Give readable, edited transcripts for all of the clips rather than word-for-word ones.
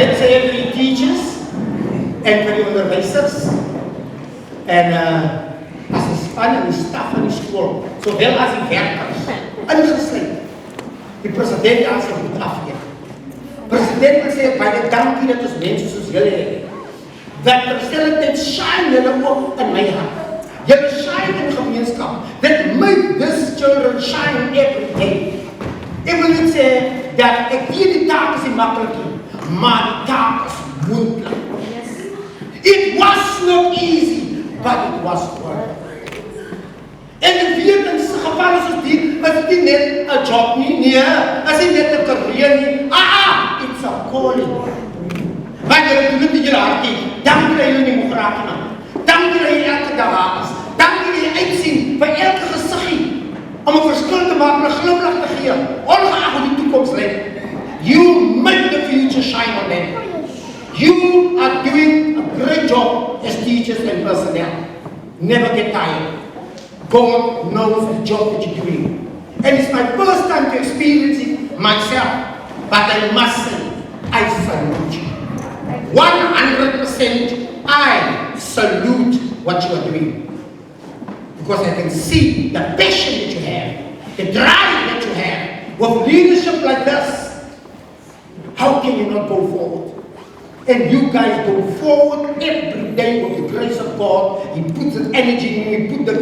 dit sê vir die teachers en vir die onderwysers en as die span en die staf van die skool, sowel as die werkers, ingesluit. Die president aan sy goed afgeef. President wil sê, baie dankie dat ons mense soos julle het. Dat terselfdertyd shine julle ook in my hart. Julle shine in gemeenskap. That make these children shine every day. Ek wil niet sê dat ek weet die taak is nie maklik nie, maar die taak is moeilik. It was not easy, but it was worth it. En ek weet in gevalle soos die, is dit nie net 'n job nie, nee, is dit net 'n carrière nie. It's a calling. Maar jy doen dit in jou hart nie, dan kry jy nie moeg raak nie. Dan kry jy elke dag haas. Dan kry jy uitsien vir elke gesiggie, om 'n verskil te maak en 'n glimlag te gee, ongeag hoe die toekoms lyk. You make the future shine on them. You are doing a great job as teachers and personnel. Never get tired. God knows the job that you're doing. And it's my first time to experience it myself. But I must say, I salute you. 100% I salute what you are doing. Because I can see the passion that you have, the drive that you have. With leadership like this, how can you not go forward? And you guys go forward every day with the grace of God. He puts the energy in you, He put the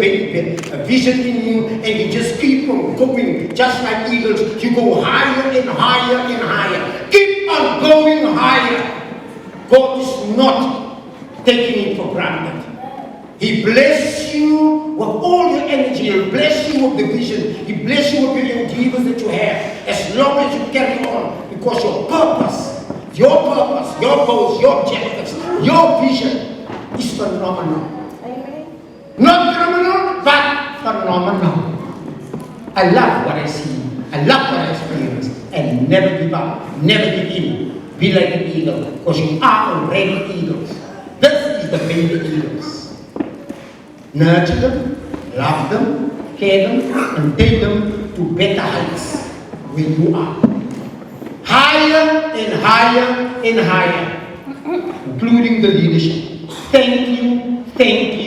vision in you, and you just keep on going, just like eagles. You go higher and higher and higher. Keep on going higher. God is not taking it for granted. He bless you with all your energy. He'll bless you with the vision. He bless you with the endeavors that you have, as long as you carry on, because your purpose, your goals, your objectives, your vision is phenomenal. Amen. Not criminal, but phenomenal. I love what I see. I love what I experience. And never give up. Never give in. Be like an eagle, because you are already eagles. This is the baby eagles. Nurture them, love them, care them, and take them to better heights where you are. Higher and higher and higher, including the leadership. Thank you, thank you.